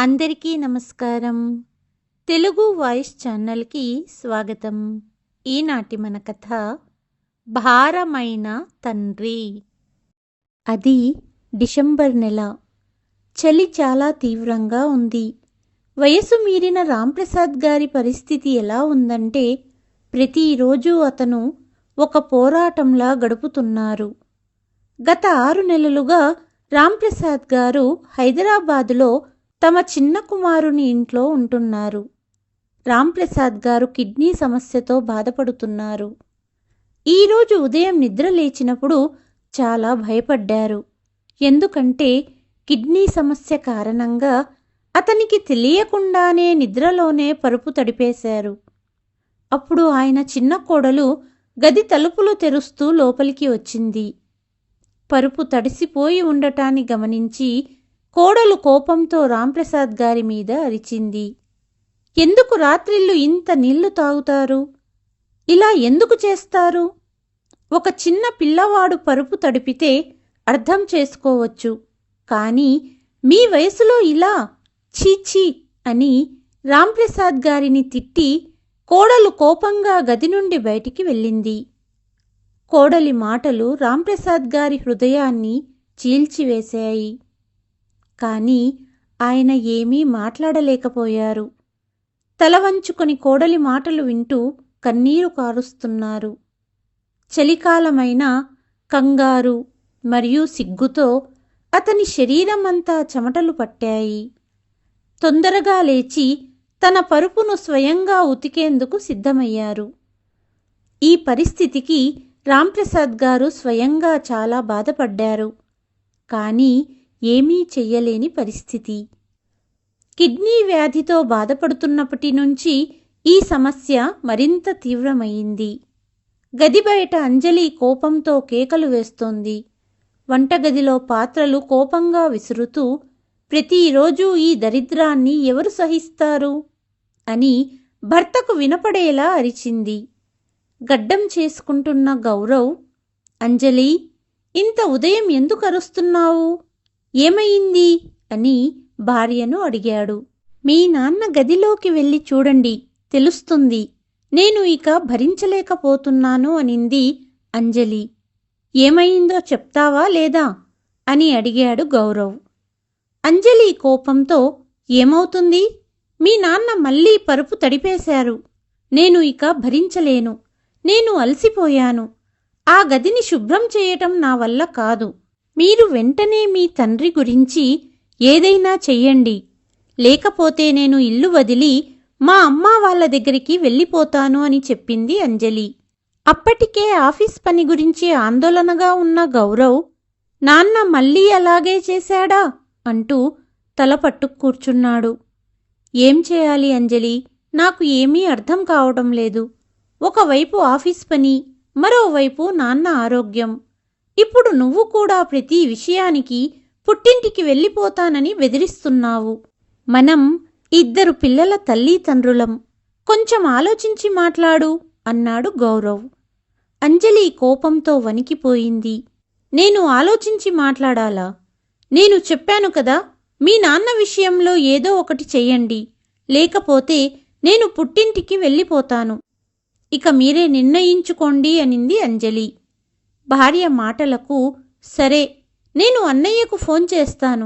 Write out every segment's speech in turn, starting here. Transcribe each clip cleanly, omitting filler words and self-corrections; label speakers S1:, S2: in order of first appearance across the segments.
S1: అందరికీ నమస్కారం. తెలుగు వాయిస్ ఛానల్కి స్వాగతం. ఈనాటి మన కథ భారమైన తండ్రి. అది డిసెంబర్ నెల. చలి చాలా తీవ్రంగా ఉంది. వయసు మీరిన రాంప్రసాద్ గారి పరిస్థితి ఎలా ఉందంటే ప్రతిరోజు అతను ఒక పోరాటంలా గడుపుతున్నారు. గత 6 నెలలుగా రాంప్రసాద్ గారు హైదరాబాదులో తమ చిన్న కుమారుని ఇంట్లో ఉంటున్నారు. రాంప్రసాద్ గారు కిడ్నీ సమస్యతో బాధపడుతున్నారు. ఈరోజు ఉదయం నిద్ర లేచినప్పుడు చాలా భయపడ్డారు. ఎందుకంటే కిడ్నీ సమస్య కారణంగా అతనికి తెలియకుండానే నిద్రలోనే పరుపు తడిపేశారు. అప్పుడు ఆయన చిన్న కోడలు గది తలుపులు తెరుస్తూ లోపలికి వచ్చింది. పరుపు తడిసిపోయి ఉండటాన్ని గమనించి కోడలు కోపంతో రాంప్రసాద్ గారి మీద అరిచింది. ఎందుకు రాత్రిళ్ళు ఇంత నీళ్లు తాగుతారు? ఇలా ఎందుకు చేస్తారు? ఒక చిన్న పిల్లవాడు పరుపు తడిపితే అర్థం చేసుకోవచ్చు, కానీ మీ వయసులో ఇలా ఛీ అని రాంప్రసాద్ గారిని తిట్టి కోడలు కోపంగా గది నుండి బయటికి వెళ్ళింది. కోడలి మాటలు రాంప్రసాద్ గారి హృదయాన్ని చీల్చివేశాయి. కానీ ఆయన ఏమీ మాట్లాడలేకపోయారు. తల వంచుకొని కోడలి మాటలు వింటూ కన్నీరు కారుస్తున్నారు. చలికాలమైన కంగారు మరియు సిగ్గుతో అతని శరీరమంతా చెమటలు పట్టాయి. తొందరగా లేచి తన పరుపును స్వయంగా ఉతికేందుకు సిద్ధమయ్యారు. ఈ పరిస్థితికి రాంప్రసాద్ గారు స్వయంగా చాలా బాధపడ్డారు. కానీ ఏమీ చెయ్యలేని పరిస్థితి. కిడ్నీ వ్యాధితో బాధపడుతున్నప్పటి నుంచి ఈ సమస్య మరింత తీవ్రమయ్యింది. గది బయట అంజలి కోపంతో కేకలు వేస్తోంది. వంటగదిలో పాత్రలు కోపంగా విసురుతూ ప్రతిరోజు ఈ దరిద్రాన్ని ఎవరు సహిస్తారు అని భర్తకు వినపడేలా అరిచింది. గడ్డం చేసుకుంటున్న గౌరవ్, అంజలి, ఇంత ఉదయం ఎందుకు అరుస్తున్నావు? ఏమయింది అని భార్యను అడిగాడు. మీ నాన్న గదిలోకి వెళ్ళి చూడండి, తెలుస్తుంది. నేను ఇక భరించలేకపోతున్నాను అనింది అంజలి. ఏమయిందో చెప్తావా లేదా అని అడిగాడు గౌరవ్. అంజలి కోపంతో, ఏమవుతుంది? మీ నాన్న మళ్ళీ పరుపు తడిపేశారు. నేను ఇక భరించలేను. నేను అలసిపోయాను. ఆ గదిని శుభ్రం చేయటం నా వల్ల కాదు. మీరు వెంటనే మీ తండ్రి గురించి ఏదైనా చెయ్యండి, లేకపోతే నేను ఇల్లు వదిలి మా అమ్మ వాళ్ళ దగ్గరికి వెళ్ళిపోతాను అని చెప్పింది అంజలి. అప్పటికే ఆఫీస్ పని గురించి ఆందోళనగా ఉన్న గౌరవ్, నాన్న మళ్ళీ అలాగే చేశాడా అంటూ తల పట్టు కూర్చున్నాడు. ఏం చేయాలి అంజలి? నాకు ఏమీ అర్థం కావడం లేదు. ఒకవైపు ఆఫీస్ పని, మరోవైపు నాన్న ఆరోగ్యం. ఇప్పుడు నువ్వు కూడా ప్రతి విషయానికి పుట్టింటికి వెళ్ళిపోతానని బెదిరిస్తున్నావు. మనం 2 పిల్లల తల్లిదండ్రులం. కొంచెం ఆలోచించి మాట్లాడు అన్నాడు గౌరవ్. అంజలి కోపంతో వణికిపోయింది. నేను ఆలోచించి మాట్లాడాలా? నేను చెప్పాను కదా, మీ నాన్న విషయంలో ఏదో ఒకటి చెయ్యండి, లేకపోతే నేను పుట్టింటికి వెళ్ళిపోతాను. ఇక మీరే నిర్ణయించుకోండి అనింది అంజలి. భార్య మాటలకు, సరే, నేను అన్నయ్యకు ఫోన్ చేస్తాను.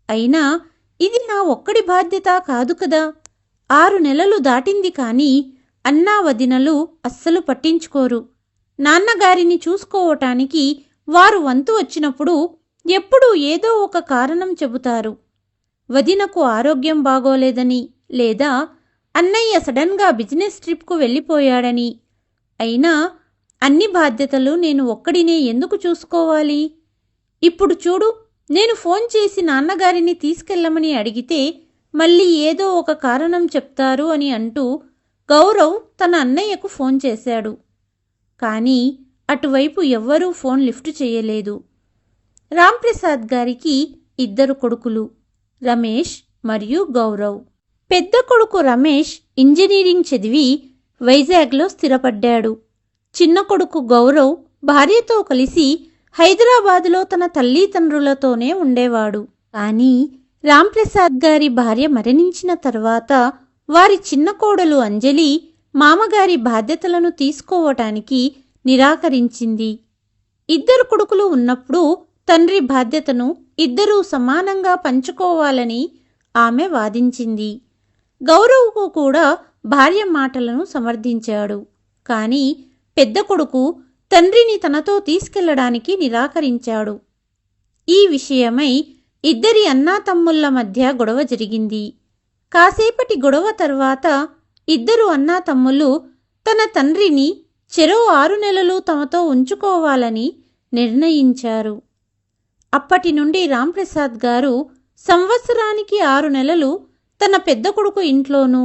S1: అయినా ఇది నా ఒక్కడి బాధ్యత కాదు కదా. 6 నెలలు దాటింది కానీ అన్నా వదినలు అస్సలు పట్టించుకోరు. నాన్నగారిని చూసుకోవటానికి వారు వంతు వచ్చినప్పుడు ఎప్పుడూ ఏదో ఒక కారణం చెబుతారు. వదినకు ఆరోగ్యం బాగోలేదని, లేదా అన్నయ్య సడన్గా బిజినెస్ ట్రిప్కు వెళ్ళిపోయాడని. అయినా అన్ని బాధ్యతలు నేను ఒక్కడినే ఎందుకు చూసుకోవాలి? ఇప్పుడు చూడు, నేను ఫోన్ చేసి నాన్నగారిని తీసుకెళ్లమని అడిగితే మళ్ళీ ఏదో ఒక కారణం చెప్తారు అని అంటూ గౌరవ్ తన అన్నయ్యకు ఫోన్ చేశాడు. కానీ అటువైపు ఎవ్వరూ ఫోన్ లిఫ్ట్ చేయలేదు. రాంప్రసాద్ గారికి 2 కొడుకులు, రమేష్ మరియు గౌరవ్. పెద్ద కొడుకు రమేష్ ఇంజనీరింగ్ చదివి వైజాగ్లో స్థిరపడ్డాడు. చిన్న కొడుకు గౌరవ్ భార్యతో కలిసి హైదరాబాదులో తన తల్లిదండ్రులతోనే ఉండేవాడు. కానీ రాంప్రసాద్ గారి భార్య మరణించిన తర్వాత వారి చిన్న కోడలు అంజలి మామగారి బాధ్యతలను తీసుకోవటానికి నిరాకరించింది. ఇద్దరు కొడుకులు ఉన్నప్పుడు తండ్రి బాధ్యతను ఇద్దరూ సమానంగా పంచుకోవాలని ఆమె వాదించింది. గౌరవ్కు కూడా భార్య మాటలను సమర్థించాడు. కానీ పెద్ద కొడుకు తండ్రిని తనతో తీసుకెళ్లడానికి నిరాకరించాడు. ఈ విషయమై ఇద్దరి అన్నాతమ్ముళ్ల మధ్య గొడవ జరిగింది. కాసేపటి గొడవ తర్వాత ఇద్దరు అన్నాతమ్ములు తన తండ్రిని చెరో 6 నెలలు తమతో ఉంచుకోవాలని నిర్ణయించారు. అప్పటి నుండి రాంప్రసాద్ గారు సంవత్సరానికి 6 నెలలు తన పెద్ద కొడుకు ఇంట్లోనూ,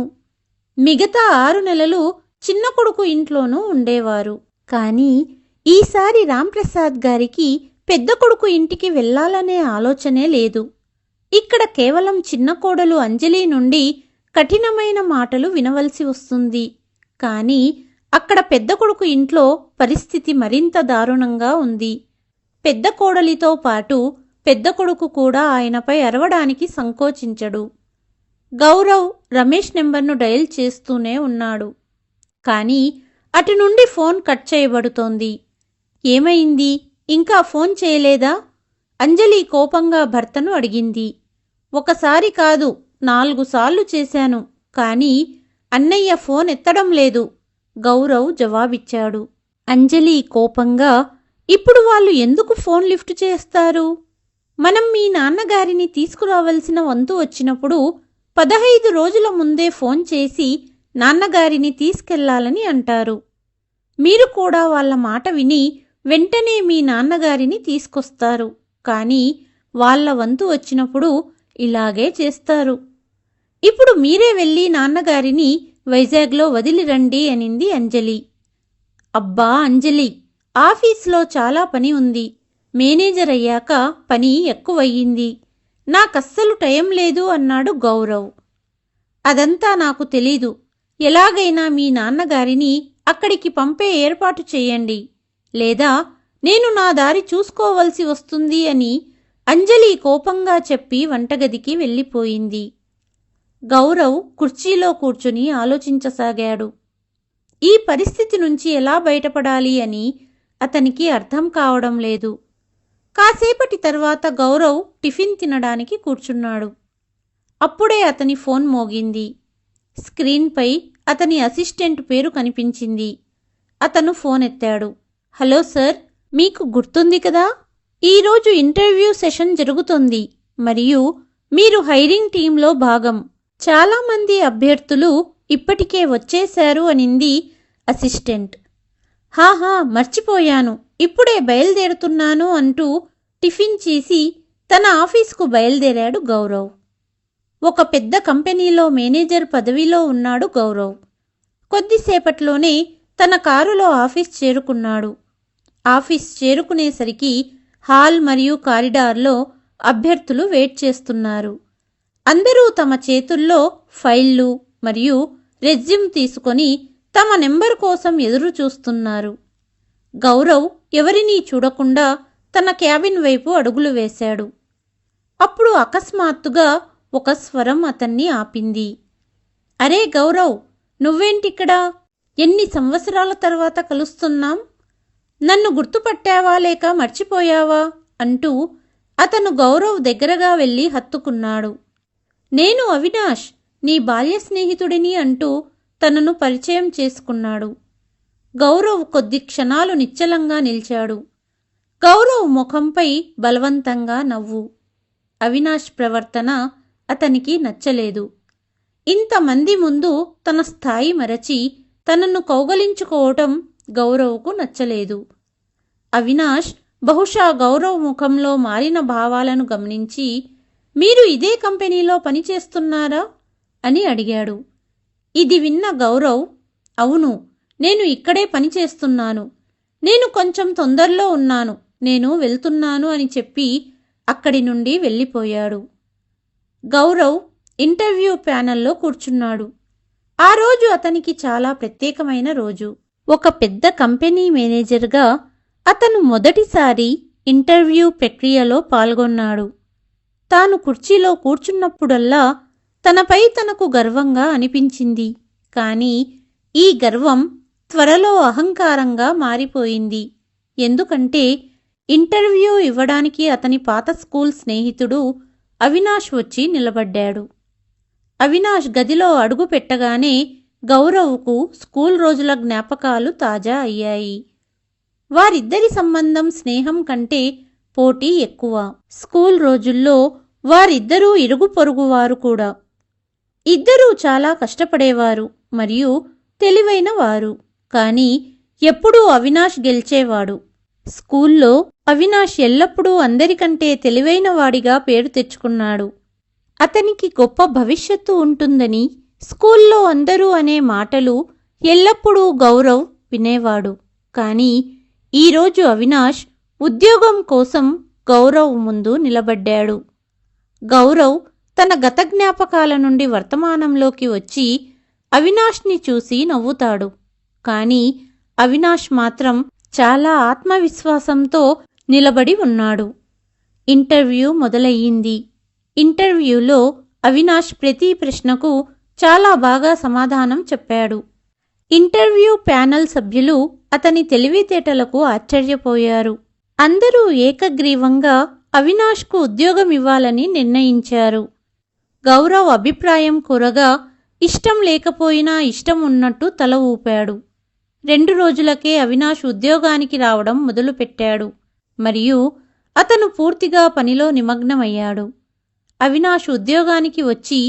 S1: మిగతా 6 నెలలు చిన్న కొడుకు ఇంట్లోనూ ఉండేవారు. కానీ ఈసారి రాంప్రసాద్ గారికి పెద్ద కొడుకు ఇంటికి వెళ్లాలనే ఆలోచనే లేదు. ఇక్కడ కేవలం చిన్న కోడలు అంజలి నుండి కఠినమైన మాటలు వినవలసి వస్తుంది. కానీ అక్కడ పెద్ద కొడుకు ఇంట్లో పరిస్థితి మరింత దారుణంగా ఉంది. పెద్ద కోడలితో పాటు పెద్ద కొడుకు కూడా ఆయనపై అరవడానికి సంకోచించడు. గౌరవ్ రమేష్ నెంబర్ను డయల్ చేస్తూనే ఉన్నాడు. కానీ అటు నుండి ఫోన్ కట్ చేయబడుతోంది. ఏమైంది, ఇంకా ఫోన్ చేయలేదా? అంజలి కోపంగా భర్తను అడిగింది. ఒకసారి కాదు 4 సార్లు చేశాను, కానీ అన్నయ్య ఫోన్ ఎత్తడం లేదు, గౌరవ్ జవాబిచ్చాడు. అంజలి కోపంగా, ఇప్పుడు వాళ్ళు ఎందుకు ఫోన్ లిఫ్ట్ చేస్తారు? మనం మీ నాన్నగారిని తీసుకురావలసిన వంతు వచ్చినప్పుడు 15 రోజుల ముందే ఫోన్ చేసి నాన్నగారిని తీసుకెళ్లాలని అంటారు. మీరు కూడా వాళ్ళ మాట విని వెంటనే మీ నాన్నగారిని తీసుకొస్తారు. కానీ వాళ్ళ వంతు వచ్చినప్పుడు ఇలాగే చేస్తారు. ఇప్పుడు మీరే వెళ్ళి నాన్నగారిని వైజాగ్లో వదిలిరండి అనింది అంజలి. అబ్బా అంజలి, ఆఫీస్లో చాలా పని ఉంది. మేనేజర్ అయ్యాక పని ఎక్కువయ్యింది. నాకస్సలు టైం లేదు అన్నాడు గౌరవ్. అదంతా నాకు తెలీదు. ఎలాగైనా మీ నాన్నగారిని అక్కడికి పంపే ఏర్పాటు చేయండి, లేదా నేను నా దారి చూసుకోవలసి వస్తుంది అని అంజలి కోపంగా చెప్పి వంటగదికి వెళ్ళిపోయింది. గౌరవ్ కుర్చీలో కూర్చుని ఆలోచించసాగాడు. ఈ పరిస్థితి నుంచి ఎలా బయటపడాలి అని అతనికి అర్థం కావడం లేదు. కాసేపటి తర్వాత గౌరవ్ టిఫిన్ తినడానికి కూర్చున్నాడు. అప్పుడే అతని ఫోన్ మోగింది. స్క్రీన్పై అతని అసిస్టెంట్ పేరు కనిపించింది. అతను ఫోన్ ఎత్తాడు. హలో సార్, మీకు గుర్తుంది కదా, ఈరోజు ఇంటర్వ్యూ సెషన్ జరుగుతోంది మరియు మీరు హైరింగ్ టీంలో భాగం. చాలామంది అభ్యర్థులు ఇప్పటికే వచ్చేశారు అనింది అసిస్టెంట్. హాహా మర్చిపోయాను, ఇప్పుడే బయలుదేరుతున్నాను అంటూ టిఫిన్ చేసి తన ఆఫీస్కు బయలుదేరాడు గౌరవ్. ఒక పెద్ద కంపెనీలో మేనేజర్ పదవిలో ఉన్నాడు గౌరవ్. కొద్దిసేపట్లోనే తన కారులో ఆఫీస్ చేరుకున్నాడు. ఆఫీస్ చేరుకునేసరికి హాల్ మరియు కారిడార్లో అభ్యర్థులు వెయిట్ చేస్తున్నారు. అందరూ తమ చేతుల్లో ఫైళ్లు మరియు రెజ్యూమ్ తీసుకొని తమ నెంబర్ కోసం ఎదురు చూస్తున్నారు. గౌరవ్ ఎవరినీ చూడకుండా తన క్యాబిన్ వైపు అడుగులు వేశాడు. అప్పుడు అకస్మాత్తుగా ఒక స్వరం అతన్ని ఆపింది. అరే గౌరవ్, నువ్వేంటిక్కడా? ఎన్ని సంవత్సరాల తర్వాత కలుస్తున్నాం? నన్ను గుర్తుపట్టావా లేక మర్చిపోయావా అంటూ అతను గౌరవ్ దగ్గరగా వెళ్ళి హత్తుకున్నాడు. నేను అవినాష్, నీ బాల్య స్నేహితుడిని అంటూ తనను పరిచయం చేసుకున్నాడు. గౌరవ్ కొద్ది క్షణాలు నిశ్చలంగా నిలిచాడు. గౌరవ్ ముఖంపై బలవంతంగా నవ్వు. అవినాష్ ప్రవర్తన అతనికి నచ్చలేదు. ఇంతమంది ముందు తన స్థాయి మరచి తనను కౌగలించుకోవటం గౌరవ్కు నచ్చలేదు. అవినాష్ బహుశా గౌరవ్ ముఖంలో మారిన భావాలను గమనించి, మీరు ఇదే కంపెనీలో పనిచేస్తున్నారా అని అడిగాడు. ఇది విన్న గౌరవ్, అవును, నేను ఇక్కడే పనిచేస్తున్నాను. నేను కొంచెం తొందరలో ఉన్నాను, నేను వెళ్తున్నాను అని చెప్పి అక్కడి నుండి వెళ్ళిపోయాడు. గౌరవ్ ఇంటర్వ్యూ ప్యానెల్లో కూర్చున్నాడు. ఆ రోజు అతనికి చాలా ప్రత్యేకమైన రోజు. ఒక పెద్ద కంపెనీ మేనేజర్గా అతను మొదటిసారి ఇంటర్వ్యూ ప్రక్రియలో పాల్గొన్నాడు. తాను కుర్చీలో కూర్చున్నప్పుడల్లా తనపై తనకు గర్వంగా అనిపించింది. కాని ఈ గర్వం త్వరలో అహంకారంగా మారిపోయింది. ఎందుకంటే ఇంటర్వ్యూ ఇవ్వడానికి అతని పాత స్కూల్ స్నేహితుడు అవినాష్ వచ్చి నిలబడ్డాడు. అవినాష్ గదిలో అడుగు పెట్టగానే గౌరవ్కు స్కూల్ రోజుల జ్ఞాపకాలు తాజా అయ్యాయి. వారిద్దరి సంబంధం స్నేహం కంటే పోటీ ఎక్కువ. స్కూల్ రోజుల్లో వారిద్దరూ ఇరుగు పొరుగువారు కూడా. ఇద్దరూ చాలా కష్టపడేవారు మరియు తెలివైన వారు. కానీ ఎప్పుడూ అవినాష్ గెలిచేవాడు. స్కూల్లో అవినాష్ ఎల్లప్పుడూ అందరికంటే తెలివైన వాడిగా పేరు తెచ్చుకున్నాడు. అతనికి గొప్ప భవిష్యత్తు ఉంటుందని స్కూల్లో అందరూ అనే మాటలు ఎల్లప్పుడూ గౌరవ్ వినేవాడు. కానీ ఈరోజు అవినాష్ ఉద్యోగం కోసం గౌరవ్ ముందు నిలబడ్డాడు. గౌరవ్ తన గత జ్ఞాపకాల నుండి వర్తమానంలోకి వచ్చి అవినాష్ని చూసి నవ్వుతాడు. కానీ అవినాష్ మాత్రం చాలా ఆత్మవిశ్వాసంతో నిలబడి ఉన్నాడు. ఇంటర్వ్యూ మొదలయ్యింది. ఇంటర్వ్యూలో అవినాష్ ప్రతి ప్రశ్నకు చాలా బాగా సమాధానం చెప్పాడు. ఇంటర్వ్యూ ప్యానెల్ సభ్యులు అతని తెలివితేటలకు ఆశ్చర్యపోయారు. అందరూ ఏకగ్రీవంగా అవినాష్కు ఉద్యోగం ఇవ్వాలని నిర్ణయించారు. గౌరవ్ అభిప్రాయం కోరగా ఇష్టం లేకపోయినా ఇష్టం ఉన్నట్టు తల ఊపాడు. 2 రోజులకే అవినాష్ ఉద్యోగానికి రావడం మొదలుపెట్టాడు మరియు అతను పూర్తిగా పనిలో నిమగ్నమయ్యాడు. అవినాష్ ఉద్యోగానికి వచ్చి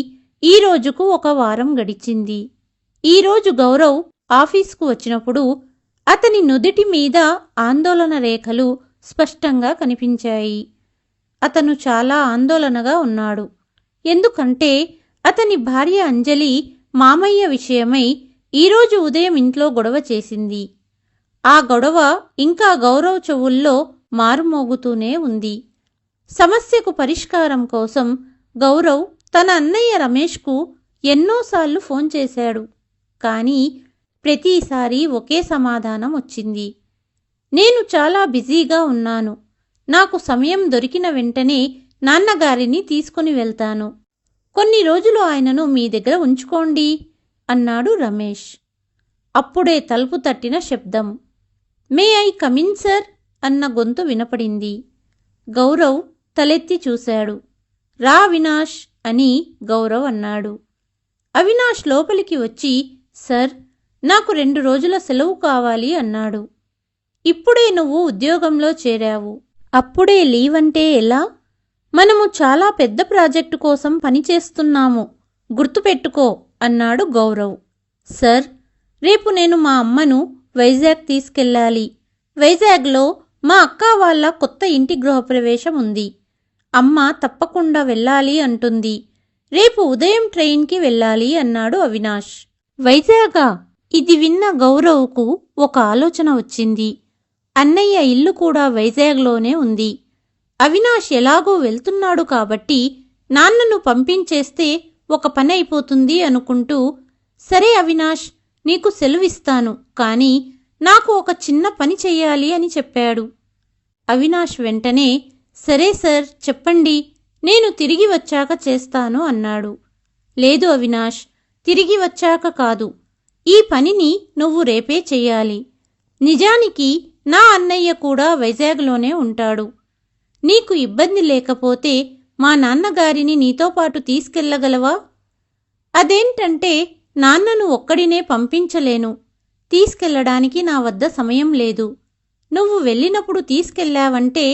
S1: ఈ రోజుకు 1 వారం గడిచింది. ఈరోజు గౌరవ్ ఆఫీసుకు వచ్చినప్పుడు అతని నుదిటి మీద ఆందోళన రేఖలు స్పష్టంగా కనిపించాయి. అతను చాలా ఆందోళనగా ఉన్నాడు. ఎందుకంటే అతని భార్య అంజలి మామయ్య విషయమై ఈరోజు ఉదయం ఇంట్లో గొడవ చేసింది. ఆ గొడవ ఇంకా గౌరవ్ చెవుల్లో మారుమోగుతూనే ఉంది. సమస్యకు పరిష్కారం కోసం గౌరవ్ తన అన్నయ్య రమేష్కు ఎన్నోసార్లు ఫోన్ చేశాడు. కానీ ప్రతిసారి ఒకే సమాధానం వచ్చింది. నేను చాలా బిజీగా ఉన్నాను. నాకు సమయం దొరికిన వెంటనే నాన్నగారిని తీసుకుని వెళ్తాను. కొన్ని రోజులు ఆయనను మీ దగ్గర ఉంచుకోండి అన్నాడు రమేష్. అప్పుడే తలుపు తట్టిన శబ్దం. మే ఐ కమిన్ సర్ అన్న గొంతు వినపడింది. గౌరవ్ తలెత్తి చూశాడు. రా అవినాష్ అని గౌరవ్ అన్నాడు. అవినాష్ లోపలికి వచ్చి సర్, నాకు 2 రోజుల సెలవు కావాలి అన్నాడు. ఇప్పుడే నువ్వు ఉద్యోగంలో చేరావు, అప్పుడే లీవ్ అంటే ఎలా? మనము చాలా పెద్ద ప్రాజెక్టు కోసం పనిచేస్తున్నాము, గుర్తుపెట్టుకో అన్నాడు గౌరవ్. సర్, రేపు నేను మా అమ్మను వైజాగ్ తీసుకెళ్ళాలి. వైజాగ్లో మా అక్క వాళ్ళ కొత్త ఇంటి గృహప్రవేశం ఉంది. అమ్మ తప్పకుండా వెళ్ళాలి అంటుంది. రేపు ఉదయం ట్రైన్కి వెళ్ళాలి అన్నాడు అవినాష్. వైజాగా? ఇది విన్న గౌరవ్కు ఒక ఆలోచన వచ్చింది. అన్నయ్య ఇల్లు కూడా వైజాగ్లోనే ఉంది. అవినాష్ ఎలాగో వెళ్తున్నాడు కాబట్టి నాన్నను పంపించేస్తే ఒక పని అయిపోతుంది అనుకుంటూ, సరే అవినాష్, నీకు సెలవిస్తాను, కానీ నాకు ఒక చిన్న పని చెయ్యాలి అని చెప్పాడు. అవినాష్ వెంటనే సరే సార్ చెప్పండి, నేను తిరిగి వచ్చాక చేస్తాను అన్నాడు. లేదు అవినాష్, తిరిగి వచ్చాక కాదు, ఈ పనిని నువ్వు రేపే చెయ్యాలి. నిజానికి నా అన్నయ్య కూడా వైజాగ్లోనే ఉంటాడు. నీకు ఇబ్బంది లేకపోతే మా నాన్నగారిని నీతో పాటు తీసుకెళ్లగలవా? అదేంటంటే నాన్నను ఒక్కడినే పంపించలేను. తీసుకెళ్లడానికి నా వద్ద సమయం లేదు. నువ్వు వెళ్ళినప్పుడు తీసుకెళ్లావంటే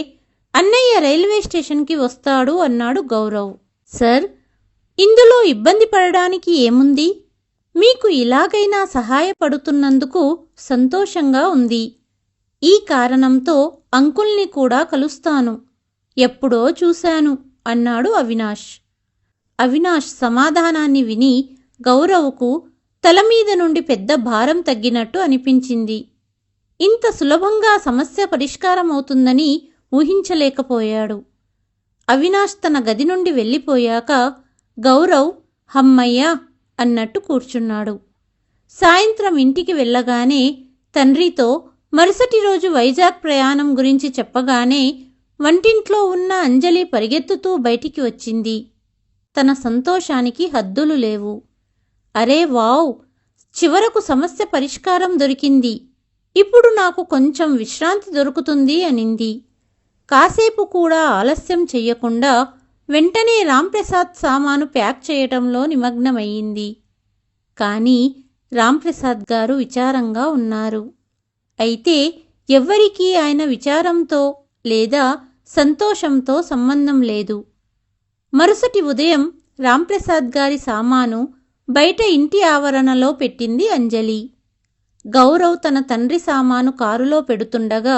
S1: అన్నయ్య రైల్వే స్టేషన్కి వస్తాడు అన్నాడు గౌరవ్. సర్, ఇందులో ఇబ్బంది పడడానికి ఏముంది? మీకు ఇలాగైనా సహాయపడుతున్నందుకు సంతోషంగా ఉంది. ఈ కారణంతో అంకుల్ని కూడా కలుస్తాను. ఎప్పుడో చూశాను అన్నాడు అవినాష్. అవినాష్ సమాధానాన్ని విని గౌరవ్కు తలమీద నుండి పెద్ద భారం తగ్గినట్టు అనిపించింది. ఇంత సులభంగా సమస్య పరిష్కారమవుతుందని ఊహించలేకపోయాడు. అవినాష్ తన గది నుండి వెళ్ళిపోయాక గౌరవ్ హమ్మయ్యా అన్నట్టు కూర్చున్నాడు. సాయంత్రం ఇంటికి వెళ్ళగానే తండ్రితో మరుసటి రోజు వైజాగ్ ప్రయాణం గురించి చెప్పగానే వంటింట్లో ఉన్న అంజలి పరిగెత్తుతూ బయటికి వచ్చింది. తన సంతోషానికి హద్దులు లేవు. అరే వావ్! చివరకు సమస్య పరిష్కారం దొరికింది. ఇప్పుడు నాకు కొంచెం విశ్రాంతి దొరుకుతుంది అనింది. కాసేపు కూడా ఆలస్యం చెయ్యకుండా వెంటనే రాంప్రసాద్ సామాను ప్యాక్ చేయటంలో నిమగ్నమయ్యింది. కానీ రాంప్రసాద్ గారు విచారంగా ఉన్నారు. అయితే ఎవ్వరికీ ఆయన విచారంతో లేదా సంతోషంతో సంబంధం లేదు. మరుసటి ఉదయం రాంప్రసాద్ గారి సామాను బయట ఇంటి ఆవరణలో పెట్టింది అంజలి. గౌరవ్ తన తండ్రి సామాను కారులో పెడుతుండగా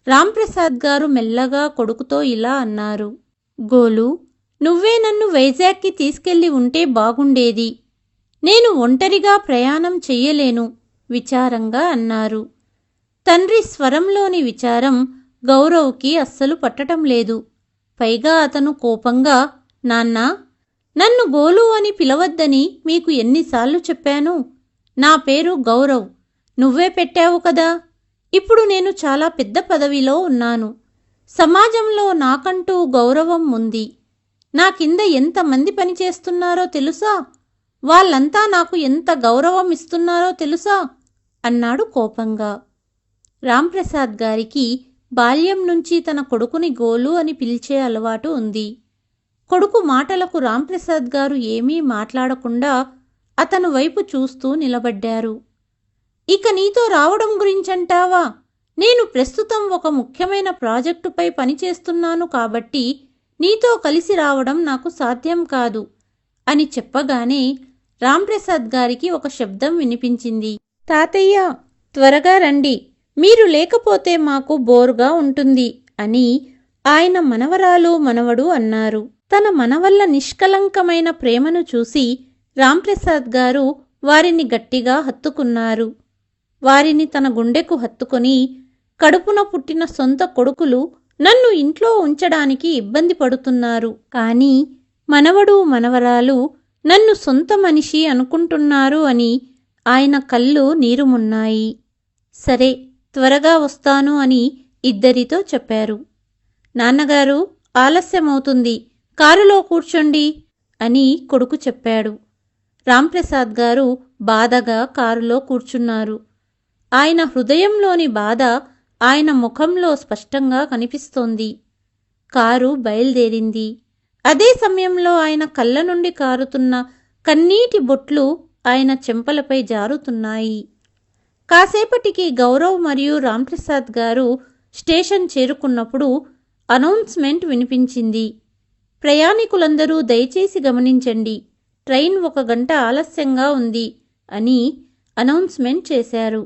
S1: రాంప్రసాద్ గారు మెల్లగా కొడుకుతో ఇలా అన్నారు. గోలు, నువ్వే నన్ను వైజాగ్కి తీసుకెళ్లి ఉంటే బాగుండేది. నేను ఒంటరిగా ప్రయాణం చెయ్యలేను విచారంగా అన్నారు. తండ్రి స్వరంలోని విచారం గౌరవ్కి అస్సలు పట్టటం లేదు. పైగా అతను కోపంగా, నాన్నా, నన్ను గోలు అని పిలవద్దని మీకు ఎన్నిసార్లు చెప్పాను? నా పేరు గౌరవ్, నువ్వే పెట్టావు కదా. ఇప్పుడు నేను చాలా పెద్ద పదవిలో ఉన్నాను. సమాజంలో నాకంటూ గౌరవం ఉంది. నా కింద ఎంతమంది పనిచేస్తున్నారో తెలుసా? వాళ్ళంతా నాకు ఎంత గౌరవం ఇస్తున్నారో తెలుసా? అన్నాడు కోపంగా. రాంప్రసాద్ గారికి బాల్యం నుంచి తన కొడుకుని గోలు అని పిలిచే అలవాటు ఉంది. కొడుకు మాటలకు రాంప్రసాద్ గారు ఏమీ మాట్లాడకుండా అతను వైపు చూస్తూ నిలబడ్డారు. ఇక నీతో రావడం గురించంటావా? నేను ప్రస్తుతం ఒక ముఖ్యమైన ప్రాజెక్టుపై పనిచేస్తున్నాను కాబట్టి నీతో కలిసి రావడం నాకు సాధ్యం కాదు అని చెప్పగానే రాంప్రసాద్ గారికి ఒక శబ్దం వినిపించింది. తాతయ్య, త్వరగా రండి, మీరు లేకపోతే మాకు బోరుగా ఉంటుంది అని ఆయన మనవరాలు మనవడు అన్నారు. తన మనవల్ల నిష్కలంకమైన ప్రేమను చూసి రాంప్రసాద్ గారు వారిని గట్టిగా హత్తుకున్నారు. వారిని తన గుండెకు హత్తుకొని, కడుపున పుట్టిన సొంత కొడుకులు నన్ను ఇంట్లో ఉంచడానికి ఇబ్బంది పడుతున్నారు, కానీ మనవడు మనవరాలు నన్ను సొంత మనిషి అనుకుంటున్నారు అని ఆయన కళ్ళు నీరుమున్నాయి. సరే, త్వరగా వస్తాను అని ఇద్దరితో చెప్పారు. నాన్నగారు, ఆలస్యమవుతుంది, కారులో కూర్చోండి అని కొడుకు చెప్పాడు. రాంప్రసాద్ గారు బాధగా కారులో కూర్చున్నారు. ఆయన హృదయంలోని బాధ ఆయన ముఖంలో స్పష్టంగా కనిపిస్తోంది. కారు బయలుదేరింది. అదే సమయంలో ఆయన కళ్ళ నుండి కారుతున్న కన్నీటి బొట్లు ఆయన చెంపలపై జారుతున్నాయి. కాసేపటికి గౌరవ్ మరియు రాంప్రసాద్ గారు స్టేషన్ చేరుకున్నప్పుడు అనౌన్స్మెంట్ వినిపించింది. ప్రయాణికులందరూ దయచేసి గమనించండి, ట్రైన్ 1 గంట ఆలస్యంగా ఉంది అని అనౌన్స్మెంట్ చేశారు.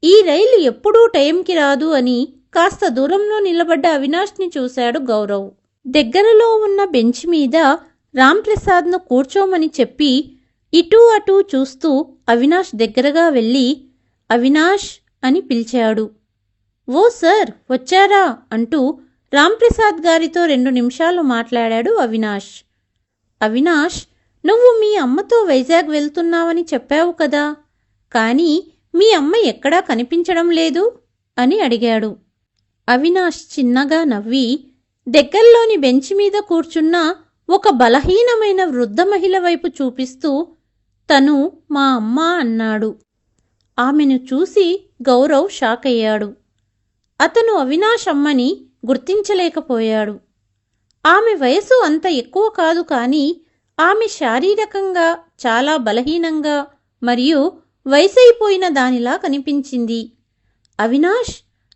S1: ఈ రైలు ఎప్పుడూ టైంకి రాదు అని కాస్త దూరంలో నిలబడ్డ అవినాష్ని చూశాడు గౌరవ్. దగ్గరలో ఉన్న బెంచ్ మీద రాంప్రసాద్ను కూర్చోమని చెప్పి ఇటూ అటూ చూస్తూ అవినాష్ దగ్గరగా వెళ్ళి అవినాష్ అని పిలిచాడు. ఓ సార్, వచ్చారా అంటూ రాంప్రసాద్ గారితో 2 నిమిషాలు మాట్లాడాడు అవినాష్. అవినాష్, నువ్వు మీ అమ్మతో వైజాగ్ వెళ్తున్నావని చెప్పావు కదా, కానీ మీ అమ్మ ఎక్కడా కనిపించడం లేదు అని అడిగాడు. అవినాష్ చిన్నగా నవ్వి దగ్గర్లోని బెంచ్ మీద కూర్చున్న ఒక బలహీనమైన వృద్ధ మహిళ వైపు చూపిస్తూ తను మా అమ్మ అన్నాడు. ఆమెను చూసి గౌరవ్ షాక్ అయ్యాడు. అతను అవినాష్ అమ్మని గుర్తించలేకపోయాడు. ఆమె వయసు అంత ఎక్కువ కాదు, కానీ ఆమె శారీరకంగా చాలా బలహీనంగా మరియు వయసైపోయిన దానిలా కనిపించింది. అవినాష్,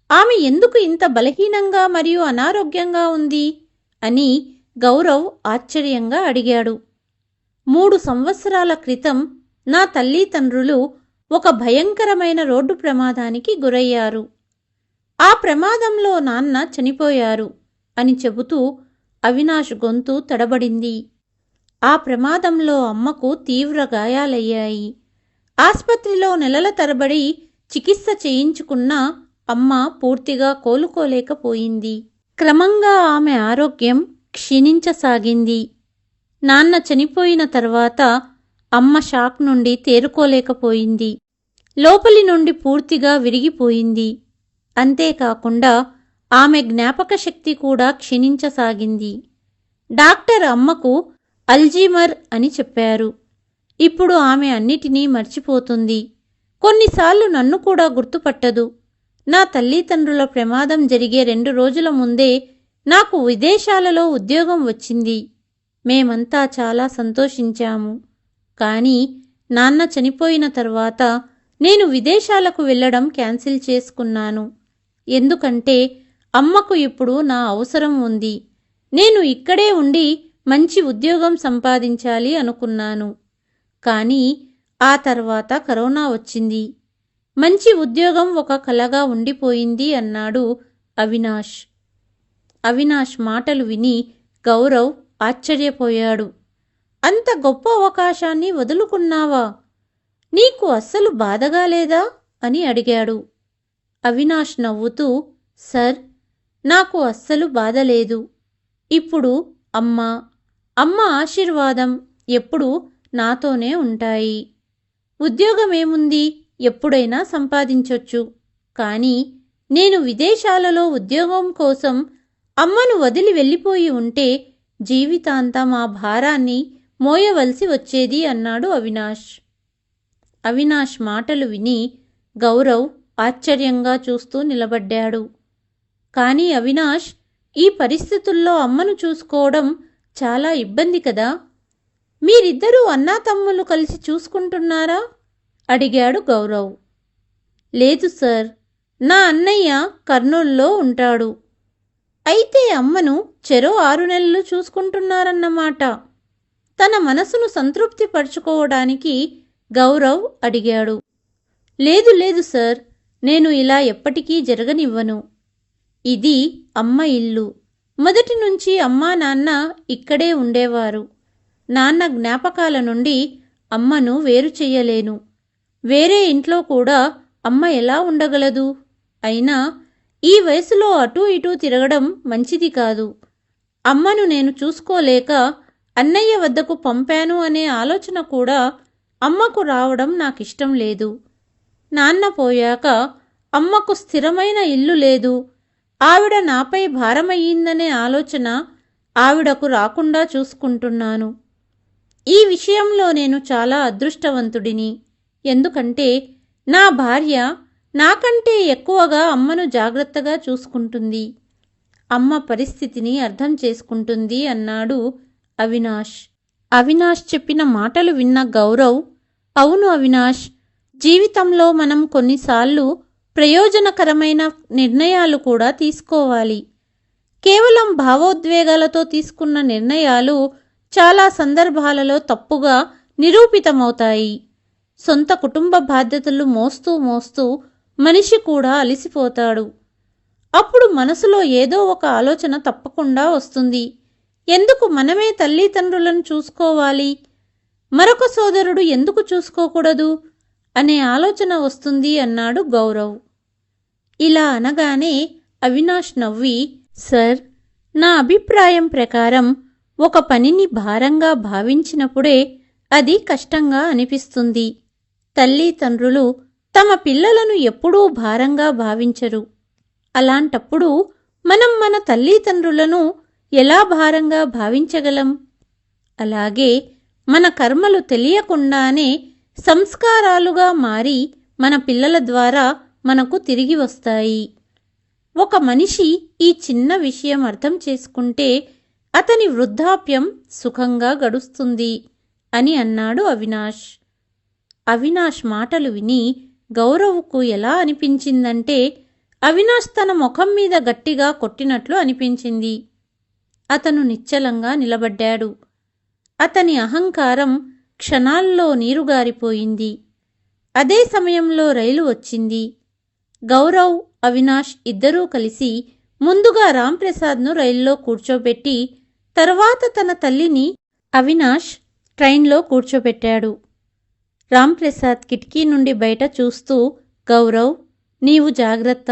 S1: ఆమె ఎందుకు ఇంత బలహీనంగా మరియు అనారోగ్యంగా ఉంది అని గౌరవ్ ఆశ్చర్యంగా అడిగాడు. 3 సంవత్సరాల క్రితం నా తల్లిదండ్రులు ఒక భయంకరమైన రోడ్డు ప్రమాదానికి గురయ్యారు. ఆ ప్రమాదంలో నాన్న చనిపోయారు అని చెబుతూ అవినాష్ గొంతు తడబడింది. ఆ ప్రమాదంలో అమ్మకు తీవ్ర గాయాలయ్యాయి. ఆస్పత్రిలో నెలల తరబడి చికిత్స చేయించుకున్నా అమ్మ పూర్తిగా కోలుకోలేకపోయింది. క్రమంగా ఆమె ఆరోగ్యం క్షీణించసాగింది. నాన్న చనిపోయిన తర్వాత అమ్మ షాక్ నుండి తేరుకోలేకపోయింది. లోపలి నుండి పూర్తిగా విరిగిపోయింది. అంతేకాకుండా ఆమె జ్ఞాపక శక్తి కూడా క్షీణించసాగింది. డాక్టర్ అమ్మకు అల్జీమర్ అని చెప్పారు. ఇప్పుడు ఆమె అన్నిటినీ మర్చిపోతుంది. కొన్నిసార్లు నన్ను కూడా గుర్తుపట్టదు. నా తల్లిదండ్రుల ప్రమాదం జరిగే 2 రోజుల ముందే నాకు విదేశాలలో ఉద్యోగం వచ్చింది. మేమంతా చాలా సంతోషించాము. కానీ నాన్న చనిపోయిన తర్వాత నేను విదేశాలకు వెళ్ళడం క్యాన్సిల్ చేసుకున్నాను. ఎందుకంటే అమ్మకు ఇప్పుడు నా అవసరం ఉంది. నేను ఇక్కడే ఉండి మంచి ఉద్యోగం సంపాదించాలి అనుకున్నాను. కానీ ఆ తర్వాత కరోనా వచ్చింది. మంచి ఉద్యోగం ఒక కలగా ఉండిపోయింది అన్నాడు అవినాష్. అవినాష్ మాటలు విని గౌరవ్ ఆశ్చర్యపోయాడు. అంత గొప్ప అవకాశాన్ని వదులుకున్నావా? నీకు అస్సలు బాధగా లేదా అని అడిగాడు. అవినాష్ నవ్వుతూ, సర్, నాకు అస్సలు బాధ లేదు. ఇప్పుడు అమ్మ ఆశీర్వాదం ఎప్పుడూ నాతోనే ఉంటాయి. ఉద్యోగమేముంది, ఎప్పుడైనా సంపాదించొచ్చు. కానీ నేను విదేశాలలో ఉద్యోగం కోసం అమ్మను వదిలి వెళ్ళిపోయి ఉంటే జీవితాంతం ఆ భారాన్ని మోయవలసి వచ్చేది అన్నాడు అవినాష్. అవినాష్ మాటలు విని గౌరవ్ ఆశ్చర్యంగా చూస్తూ నిలబడ్డాడు. కానీ అవినాష్, ఈ పరిస్థితుల్లో అమ్మను చూసుకోవడం చాలా ఇబ్బంది కదా. మీరిద్దరూ అన్నాతమ్ములు కలిసి చూసుకుంటున్నారా అడిగాడు గౌరవ్. లేదు సార్, నా అన్నయ్య కర్నూల్లో ఉంటాడు. అయితే అమ్మను చెరో 6 నెలలు చూసుకుంటున్నారన్నమాట. తన మనసును సంతృప్తి పరుచుకోవడానికి గౌరవ్ అడిగాడు. లేదు లేదు సార్, నేను ఇలా ఎప్పటికీ జరగనివ్వను. ఇది అమ్మ ఇల్లు. మొదటి నుంచి అమ్మా నాన్న ఇక్కడే ఉండేవారు. నాన్న జ్ఞాపకాల నుండి అమ్మను వేరు చెయ్యలేను. వేరే ఇంట్లో కూడా అమ్మ ఎలా ఉండగలదు? అయినా ఈ వయసులో అటూ ఇటూ తిరగడం మంచిది కాదు. అమ్మను నేను చూసుకోలేక అన్నయ్య వద్దకు పంపాను అనే ఆలోచన కూడా అమ్మకు రావడం నాకిష్టం లేదు. నాన్న పోయాక అమ్మకు స్థిరమైన ఇల్లు లేదు. ఆవిడ నాపై భారమయ్యిందనే ఆలోచన ఆవిడకు రాకుండా చూసుకుంటున్నాను. ఈ విషయంలో నేను చాలా అదృష్టవంతుడిని. ఎందుకంటే నా భార్య నాకంటే ఎక్కువగా అమ్మను జాగ్రత్తగా చూసుకుంటుంది. అమ్మ పరిస్థితిని అర్థం చేసుకుంటుంది అన్నాడు అవినాష్. అవినాష్ చెప్పిన మాటలు విన్న గౌరవ్, అవును అవినాష్, జీవితంలో మనం కొన్నిసార్లు ప్రయోజనకరమైన నిర్ణయాలు కూడా తీసుకోవాలి. కేవలం భావోద్వేగాలతో తీసుకున్న నిర్ణయాలు చాలా సందర్భాలలో తప్పుగా నిరూపితమవుతాయి. సొంత కుటుంబ బాధ్యతలు మోస్తూ మనిషి కూడా అలసిపోతాడు. అప్పుడు మనసులో ఏదో ఒక ఆలోచన తప్పకుండా వస్తుంది. ఎందుకు మనమే తల్లిదండ్రులను చూసుకోవాలి, మరొక సోదరుడు ఎందుకు చూసుకోకూడదు అనే ఆలోచన వస్తుంది అన్నాడు గౌరవ్. ఇలా అనగానే అవినాష్ నవ్వి, సర్, నా అభిప్రాయం ప్రకారం ఒక పనిని భారంగా భావించినప్పుడే అది కష్టంగా అనిపిస్తుంది. తల్లిదండ్రులు తమ పిల్లలను ఎప్పుడూ భారంగా భావించరు. అలాంటప్పుడు మనం మన తల్లిదండ్రులను ఎలా భారంగా భావించగలం? అలాగే మన కర్మలు తెలియకుండానే సంస్కారాలుగా మారి మన పిల్లల ద్వారా మనకు తిరిగి వస్తాయి. ఒక మనిషి ఈ చిన్న విషయం అర్థం చేసుకుంటే అతని వృద్ధాప్యం సుఖంగా గడుస్తుంది అని అన్నాడు అవినాష్. అవినాష్ మాటలు విని గౌరవ్కు ఎలా అనిపించిందంటే అవినాష్ తన ముఖం మీద గట్టిగా కొట్టినట్లు అనిపించింది. అతను నిశ్చలంగా నిలబడ్డాడు. అతని అహంకారం క్షణాల్లో నీరుగారిపోయింది. అదే సమయంలో రైలు వచ్చింది. గౌరవ్, అవినాష్ ఇద్దరూ కలిసి ముందుగా రాంప్రసాద్ను రైల్లో కూర్చోబెట్టి తర్వాత తన తల్లిని అవినాష్ ట్రైన్లో కూర్చోబెట్టాడు. రాంప్రసాద్ కిటికీ నుండి బయట చూస్తూ, గౌరవ్, నీవు జాగ్రత్త,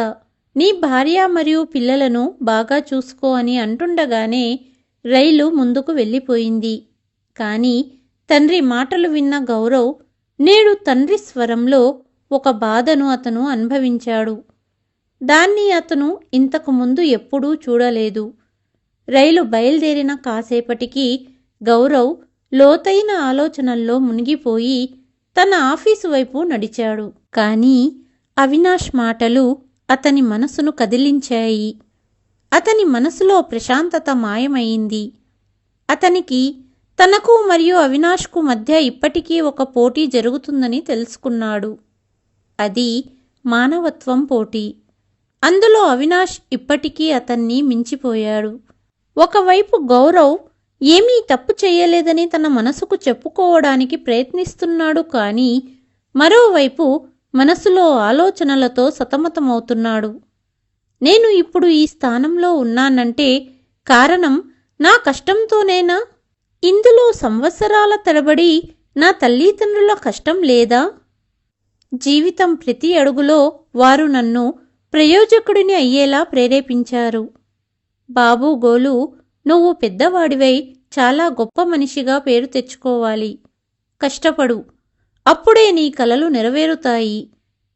S1: నీ భార్య మరియు పిల్లలను బాగా చూసుకో అని అంటుండగానే రైలు ముందుకు వెళ్ళిపోయింది. కానీ తండ్రి మాటలు విన్న గౌరవ్ నేడు తండ్రి స్వరంలో ఒక బాధను అతను అనుభవించాడు. దాన్ని అతను ఇంతకు ముందు ఎప్పుడూ చూడలేదు. రైలు బయలుదేరిన కాసేపటికి గౌరవ్ లోతైన ఆలోచనల్లో మునిగిపోయి తన ఆఫీసు వైపు నడిచాడు. కానీ అవినాష్ మాటలు అతని మనసును కదిలించాయి. అతని మనసులో ప్రశాంతత మాయమైంది. అతనికి తనకు మరియు అవినాష్కు మధ్య ఇప్పటికీ ఒక పోటీ జరుగుతుందని తెలుసుకున్నాడు. అది మానవత్వం పోటీ. అందులో అవినాష్ ఇప్పటికీ అతన్ని మించిపోయాడు. ఒకవైపు గౌరవ్ ఏమీ తప్పు చేయలేదని తన మనసుకు చెప్పుకోవడానికి ప్రయత్నిస్తున్నాడు. కానీ మరోవైపు మనసులో ఆలోచనలతో సతమతమవుతున్నాడు. నేను ఇప్పుడు ఈ స్థానంలో ఉన్నానంటే కారణం నా కష్టంతోనేనా? ఇందులో సంవత్సరాల తరబడి నా తల్లిదండ్రుల కష్టం లేదా? జీవితం ప్రతి అడుగులో వారు నన్ను ప్రయోజకుడిని అయ్యేలా ప్రేరేపించారు. బాబు గోలు, నువ్వు పెద్దవాడివై చాలా గొప్ప మనిషిగా పేరు తెచ్చుకోవాలి. కష్టపడు, అప్పుడే నీ కలలు నెరవేరుతాయి.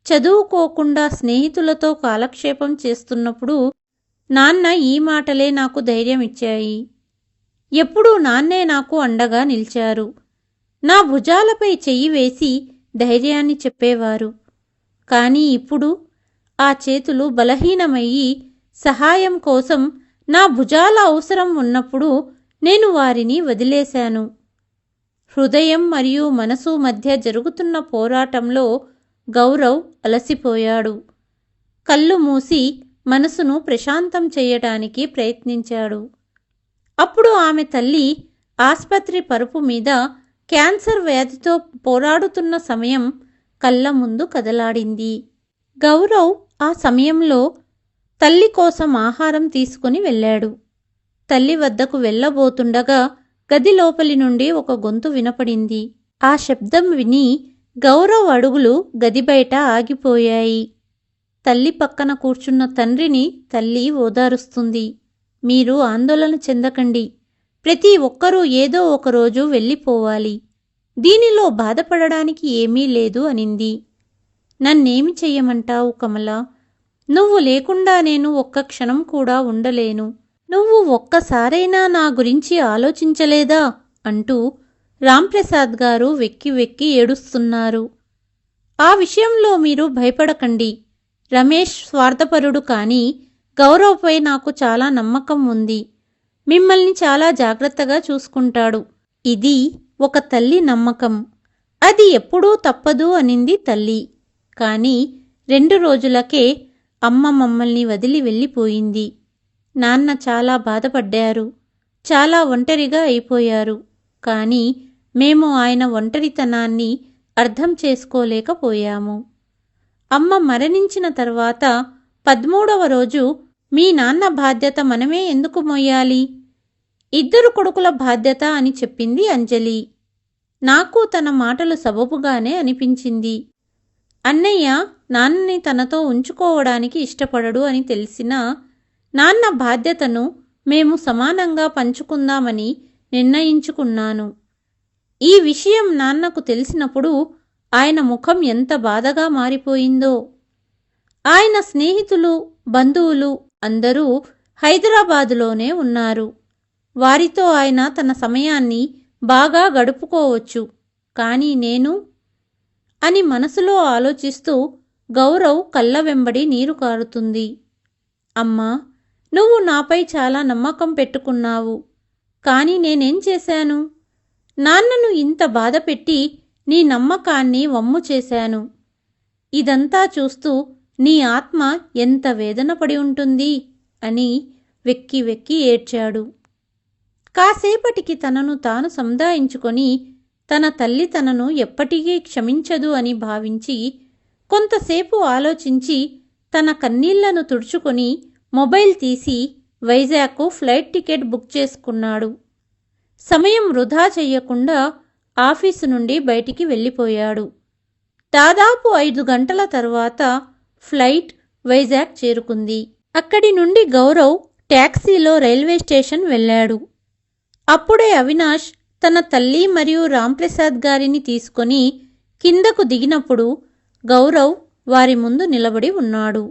S1: చదువుకోకుండా స్నేహితులతో కాలక్షేపం చేస్తున్నప్పుడు నాన్న ఈ మాటలే నాకు ధైర్యం ఇచ్చాయి. ఎప్పుడూ నాన్నే నాకు అండగా నిలిచారు. నా భుజాలపై చెయ్యి వేసి ధైర్యాన్ని చెప్పేవారు. కానీ ఇప్పుడు ఆ చేతులు బలహీనమయ్యి సహాయం కోసం నా భుజాల అవసరం ఉన్నప్పుడు నేను వారిని వదిలేశాను. హృదయం మరియు మనసు మధ్య జరుగుతున్న పోరాటంలో గౌరవ్ అలసిపోయాడు. కళ్ళు మూసి మనసును ప్రశాంతం చేయటానికి ప్రయత్నించాడు. అప్పుడు ఆమె తల్లి ఆస్పత్రి పరుపు మీద క్యాన్సర్ వ్యాధితో పోరాడుతున్న సమయం కళ్ళ ముందు కదలాడింది. గౌరవ్ ఆ సమయంలో తల్లి కోసం ఆహారం తీసుకుని వెళ్ళాడు. తల్లి వద్దకు వెళ్ళబోతుండగా గది లోపలి నుండి ఒక గొంతు వినపడింది. ఆ శబ్దం విని గౌరవ్ అడుగులు గది బయట ఆగిపోయాయి. తల్లి పక్కన కూర్చున్న తండ్రిని తల్లి ఓదారుస్తుంది. మీరు ఆందోళన చెందకండి. ప్రతి ఒక్కరూ ఏదో ఒకరోజు వెళ్ళిపోవాలి. దీనిలో బాధపడడానికి ఏమీ లేదు అనింది. నన్నేమి చెయ్యమంటావు కమల? నువ్వు లేకుండా నేను ఒక్క క్షణం కూడా ఉండలేను. నువ్వు ఒక్కసారైనా నా గురించి ఆలోచించలేదా అంటూ రాంప్రసాద్ గారు వెక్కి వెక్కి ఏడుస్తున్నారు. ఆ విషయంలో మీరు భయపడకండి. రమేష్ స్వార్థపరుడు, కానీ గౌరవ్పై నాకు చాలా నమ్మకం ఉంది. మిమ్మల్ని చాలా జాగ్రత్తగా చూసుకుంటాడు. ఇది ఒక తల్లి నమ్మకం. అది ఎప్పుడూ తప్పదు అనింది తల్లి. కానీ 2 రోజులకే అమ్మ మమ్మల్ని వదిలి వెళ్ళిపోయింది. నాన్న చాలా బాధపడ్డారు. చాలా ఒంటరిగా అయిపోయారు. కానీ మేము ఆయన ఒంటరితనాన్ని అర్థం చేసుకోలేకపోయాము. అమ్మ మరణించిన తర్వాత 13వ రోజు మీ నాన్న బాధ్యత మనమే ఎందుకు మోయాలి? 2 కొడుకుల బాధ్యత అని చెప్పింది అంజలి. నాకు తన మాటలు సబబుగానే అనిపించింది. అన్నయ్య నాన్నని తనతో ఉంచుకోవడానికి ఇష్టపడడు అని తెలిసినా నాన్న బాధ్యతను మేము సమానంగా పంచుకుందామని నిర్ణయించుకున్నాను. ఈ విషయం నాన్నకు తెలిసినప్పుడు ఆయన ముఖం ఎంత బాధగా మారిపోయిందో. ఆయన స్నేహితులు, బంధువులు అందరూ హైదరాబాదులోనే ఉన్నారు. వారితో ఆయన తన సమయాన్ని బాగా గడుపుకోవచ్చు. కానీ నేను అని మనసులో ఆలోచిస్తూ గౌరవ్ కళ్ళ వెంబడి నీరు కారుతుంది. అమ్మా, నువ్వు నాపై చాలా నమ్మకం పెట్టుకున్నావు. కానీ నేనేం చేశాను? నాన్నను ఇంత బాధపెట్టి నీ నమ్మకాన్ని వమ్ము చేశాను. ఇదంతా చూస్తూ నీ ఆత్మ ఎంత వేదన పడి ఉంటుంది అని వెక్కి వెక్కి ఏడ్చాడు. కాసేపటికి తనను తాను సంధాయించుకొని తన తల్లి తనను ఎప్పటికీ క్షమించదు అని భావించి కొంతసేపు ఆలోచించి తన కన్నీళ్లను తుడుచుకొని మొబైల్ తీసి వైజాగ్కు ఫ్లైట్ టికెట్ బుక్ చేసుకున్నాడు. సమయం వృధా చెయ్యకుండా ఆఫీసు నుండి బయటికి వెళ్ళిపోయాడు. దాదాపు 5 గంటల తర్వాత ఫ్లైట్ వైజాగ్ చేరుకుంది. అక్కడి నుండి గౌరవ్ ట్యాక్సీలో రైల్వే స్టేషన్ వెళ్ళాడు. అప్పుడే అవినాష్ తన తల్లి మరియు రాంప్రసాద్ గారిని తీసుకొని కిందకు దిగినప్పుడు గౌరవ్ వారి ముందు నిలబడి ఉన్నాడు.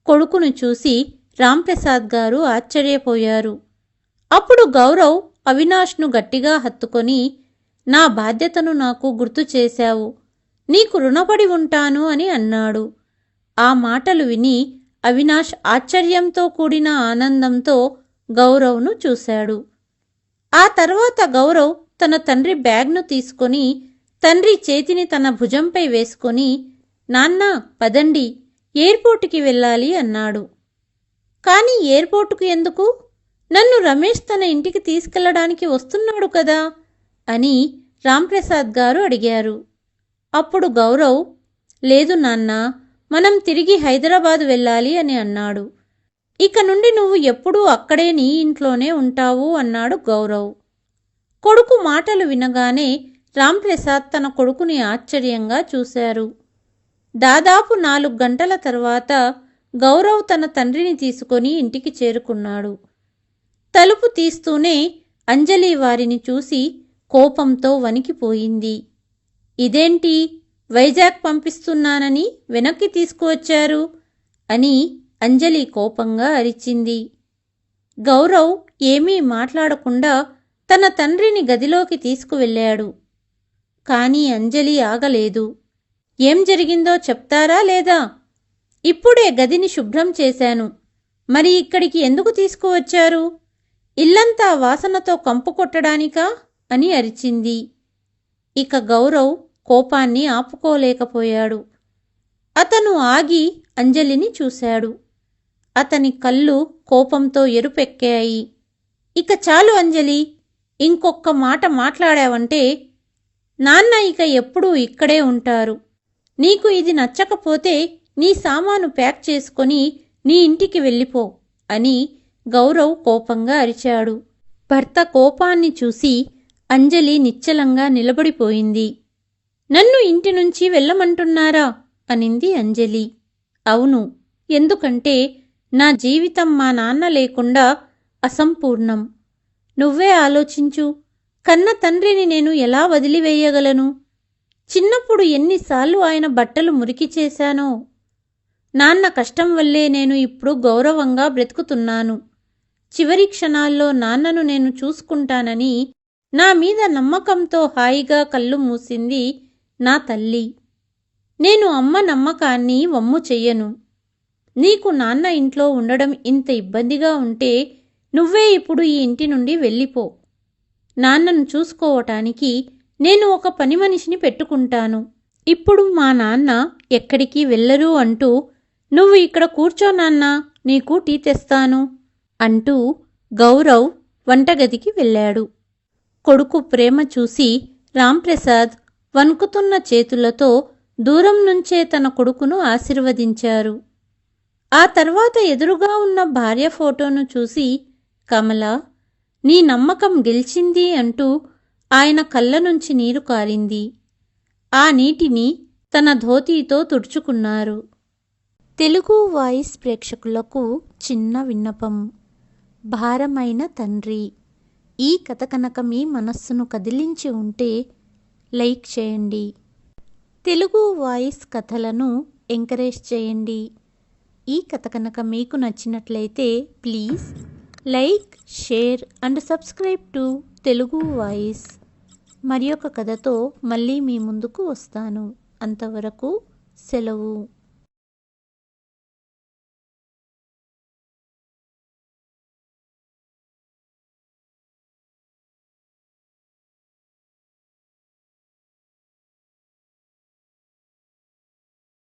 S1: కొడుకును చూసి రాంప్రసాద్ గారు ఆశ్చర్యపోయారు. అప్పుడు గౌరవ్ అవినాష్ను గట్టిగా హత్తుకొని, నా బాధ్యతను నాకు గుర్తు చేశావు, నీకు రుణపడి ఉంటాను అని అన్నాడు. ఆ మాటలు విని అవినాష్ ఆశ్చర్యంతో కూడిన ఆనందంతో గౌరవ్ను చూశాడు. ఆ తర్వాత గౌరవ్ తన తండ్రి బ్యాగ్ను తీసుకొని తండ్రి చేతిని తన భుజంపై వేసుకొని, నాన్నా పదండి, ఎయిర్పోర్టుకి వెళ్ళాలి అన్నాడు. కానీ ఎయిర్పోర్టుకు ఎందుకు? నన్ను రమేష్ తన ఇంటికి తీసుకెళ్లడానికి వస్తున్నాడు కదా అని రాంప్రసాద్ గారు అడిగారు. అప్పుడు గౌరవ్, లేదు నాన్న, మనం తిరిగి హైదరాబాద్ వెళ్ళాలి అని అన్నాడు. ఇక నుండి నువ్వు ఎప్పుడూ అక్కడే నీ ఇంట్లోనే ఉంటావు అన్నాడు గౌరవ్. కొడుకు మాటలు వినగానే రాంప్రసాద్ తన కొడుకుని ఆశ్చర్యంగా చూశారు. దాదాపు 4 గంటల తర్వాత గౌరవ్ తన తండ్రిని తీసుకొని ఇంటికి చేరుకున్నాడు. తలుపు తీస్తూనే అంజలి వారిని చూసి కోపంతో వణికిపోయింది. ఇదేంటి, వైజాగ్ పంపిస్తున్నానని వెనక్కి తీసుకువచ్చారు అని అంజలి కోపంగా అరిచింది. గౌరవ్ ఏమీ మాట్లాడకుండా తన తండ్రిని గదిలోకి తీసుకువెళ్ళాడు. కానీ అంజలి ఆగలేదు. ఏం జరిగిందో చెప్తారా లేదా? ఇప్పుడే గదిని శుభ్రం చేశాను, మరి ఇక్కడికి ఎందుకు తీసుకువచ్చారు? ఇల్లంతా వాసనతో కంపు కొట్టడానికా అని అరిచింది. ఇక గౌరవ్ కోపాన్ని ఆపుకోలేకపోయాడు. అతను ఆగి అంజలిని చూశాడు. అతని కళ్ళు కోపంతో ఎరుపెక్కాయి. ఇక చాలు అంజలి, ఇంకొక్క మాట మాట్లాడావంటే నాన్న ఇక ఎప్పుడూ ఇక్కడే ఉంటారు. నీకు ఇది నచ్చకపోతే నీ సామాను ప్యాక్ చేసుకొని నీ ఇంటికి వెళ్ళిపో అని గౌరవ్ కోపంగా అరిచాడు. భర్త కోపాన్ని చూసి అంజలి నిశ్చలంగా నిలబడిపోయింది. నన్ను ఇంటి నుంచి వెళ్ళమంటున్నారా అనింది అంజలి. అవును, ఎందుకంటే నా జీవితం మా నాన్న లేకుండా అసంపూర్ణం. నువ్వే ఆలోచించు, కన్న తండ్రిని నేను ఎలా వదిలివేయగలను? చిన్నప్పుడు ఎన్నిసార్లు ఆయన బట్టలు మురికి చేశానో. నాన్న కష్టం వల్లే నేను ఇప్పుడు గౌరవంగా బ్రతుకుతున్నాను. చివరి క్షణాల్లో నాన్నను నేను చూసుకుంటానని నా మీద నమ్మకంతో హాయిగా కళ్ళు మూసింది నా తల్లి. నేను అమ్మ నమ్మకాన్ని వమ్ము చెయ్యను. నీకు నాన్న ఇంట్లో ఉండడం ఇంత ఇబ్బందిగా ఉంటే నువ్వే ఇప్పుడు ఈ ఇంటి నుండి వెళ్ళిపో. నాన్నను చూసుకోవటానికి నేను ఒక పని మనిషిని పెట్టుకుంటాను. ఇప్పుడు మా నాన్న ఎక్కడికి వెళ్ళరు అంటూ నువ్వు ఇక్కడ కూర్చో నాన్నా, నీకు టీ తెస్తాను అంటూ గౌరవ్ వంటగదికి వెళ్ళాడు. కొడుకు ప్రేమ చూసి రాంప్రసాద్ వణుకుతున్న చేతులతో దూరం నుంచే తన కొడుకును ఆశీర్వదించారు. ఆ తర్వాత ఎదురుగా ఉన్న భార్య ఫోటోను చూసి, కమల, నీ నమ్మకం గెలిచింది అంటూ ఆయన కళ్ళ నుంచి నీరు కారింది. ఆ నీటిని తన ధోతీతో తుడుచుకున్నారు. తెలుగు వాయిస్ ప్రేక్షకులకు చిన్న విన్నపం. భారమైన తండ్రి. ఈ కథ కనుక మీ మనస్సును కదిలించి ఉంటే లైక్ చేయండి. తెలుగు వాయిస్ కథలను ఎంకరేజ్ చేయండి. ఈ కథ కనుక మీకు నచ్చినట్లయితే please like, share and subscribe to Telugu voice. మరి ఒక కథతో మళ్ళీ మీ ముందుకు వస్తాను. అంతవరకు సెలవు.